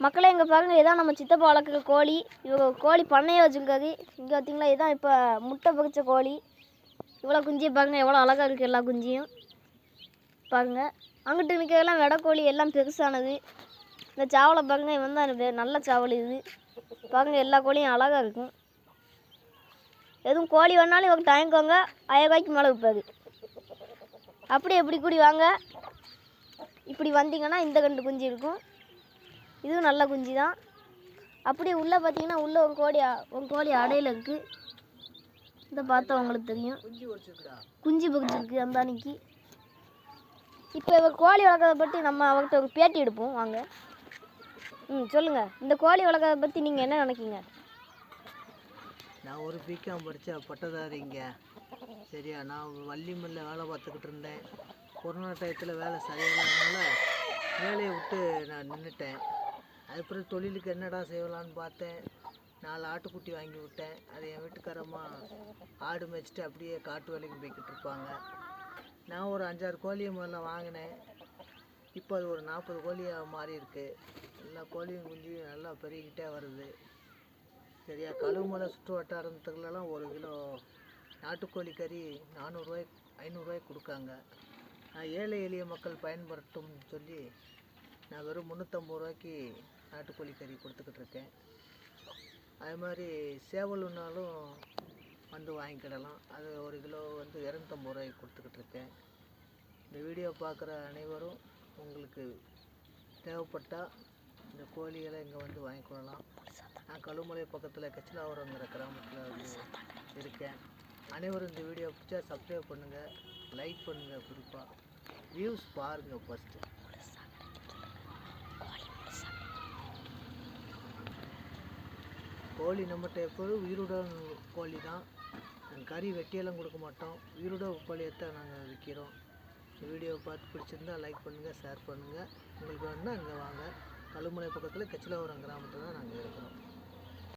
மக்களே இங்கே பாருங்கள், இதான் நம்ம சித்தப்பா வளர்க்குற கோழி. இவங்க கோழி பண்ணையே வச்சுருக்காரு. இங்கே பார்த்தீங்களா, இதான் இப்போ முட்டை பொரிச்ச கோழி. இவ்வளோ குஞ்சியை பாருங்கள், எவ்வளோ அழகாக இருக்குது எல்லா குஞ்சியும் பாருங்கள். அங்கிட்டு நிற்கிறதெல்லாம் வெடை கோழி, எல்லாம் பெருசானது. இந்த சாவலை பாருங்கள், இவன் தான் நல்ல சாவல் இது பாருங்கள். எல்லா கோழியும் அழகாக இருக்கும். எதுவும் கோழி வேணாலும் இவங்க தயங்குவாங்க, 1000 ரூபாய்க்கு மேலே விற்பாது. அப்படியே எப்படி கூடி வாங்க, இப்படி வந்தீங்கன்னா இந்த 2 குஞ்சு இருக்கும். இதுவும் நல்ல குஞ்சு தான். அப்படியே உள்ளே பார்த்தீங்கன்னா உள்ளே ஒரு கோழி அடையில் இருக்குது. இதை பார்த்தா உங்களுக்கு தெரியும், குஞ்சு பொரிச்சிருக்கு அந்த அன்னைக்கு. இப்போ இவர் கோழி வளர்க்குறத பற்றி நம்ம அவர்கிட்ட ஒரு பேட்டி எடுப்போம் வாங்க. சொல்லுங்கள், இந்த கோழி வளர்க்குறத பற்றி நீங்கள் என்ன நினைக்கிங்க? நான் ஒரு பிகாம் படித்த பட்டதாரிங்க. சரியா, நான் வள்ளிமல்ல வேலை பார்த்துக்கிட்டு இருந்தேன். கொரோனா டயத்தில் வேலை சரியில்லாதனால வேலையை விட்டு நான் நின்றுட்டேன். அதுக்கப்புறம் தொழிலுக்கு என்னடா செய்யலான்னு பார்த்தேன். 4 ஆட்டுக்குட்டி வாங்கி விட்டேன். அது என் வீட்டுக்காரம்மா ஆடு மேய்ச்சிட்டு அப்படியே காட்டு வேலைக்கு போய்கிட்டு இருப்பாங்க. நான் ஒரு 5-6 கோழியை முதல்ல வாங்கினேன். இப்போ அது ஒரு 40 கோழியாக மாறி இருக்குது. எல்லா கோழியும் குஞ்சியும் நல்லா பெருகிக்கிட்டே வருது. சரியா, கழுவுமலை சுற்று வட்டாரத்துலலாம் 1 கிலோ நாட்டுக்கோழி கறி 400 500 கொடுக்காங்க. நான் ஏழை எளிய மக்கள் பயன்படுத்தும்னு சொல்லி நான் வெறும் 350 நாட்டுக்கோழி கறி கொடுத்துக்கிட்டு இருக்கேன். அது மாதிரி சேவலுன்னாலும் வந்து வாங்கிக்கிடலாம். அது 1 கிலோ 250 கொடுத்துக்கிட்டு இருக்கேன். இந்த வீடியோ பார்க்குற அனைவரும் உங்களுக்கு தேவைப்பட்டால் இந்த கோழிகளை இங்கே வந்து வாங்கிக்கொள்ளலாம். நான் கழுமலை பக்கத்தில் கச்சிலாவரங்கிற கிராமத்தில் இருக்கேன். அனைவரும் இந்த வீடியோ பிடிச்சா சப்ஸ்கிரைப் பண்ணுங்கள், லைக் பண்ணுங்கள். குறிப்பாக வியூஸ் பாருங்கள். ஃபஸ்ட்டு கோழி நம்மகிட்ட எப்போதும் உயிருடன் கோழி தான். நாங்கள் கறி வெட்டியெல்லாம் கொடுக்க மாட்டோம். உயிருட கோழியைத்தான் நாங்கள் விற்கிறோம். இந்த வீடியோவை பார்த்து பிடிச்சிருந்தால் லைக் பண்ணுங்கள், ஷேர் பண்ணுங்கள். உங்களுக்கு வேணுன்னா இங்கே வாங்க. கழுமலை பக்கத்தில் கச்சிலாவரம் கிராமத்தில் தான் நாங்கள் இருக்கிறோம்.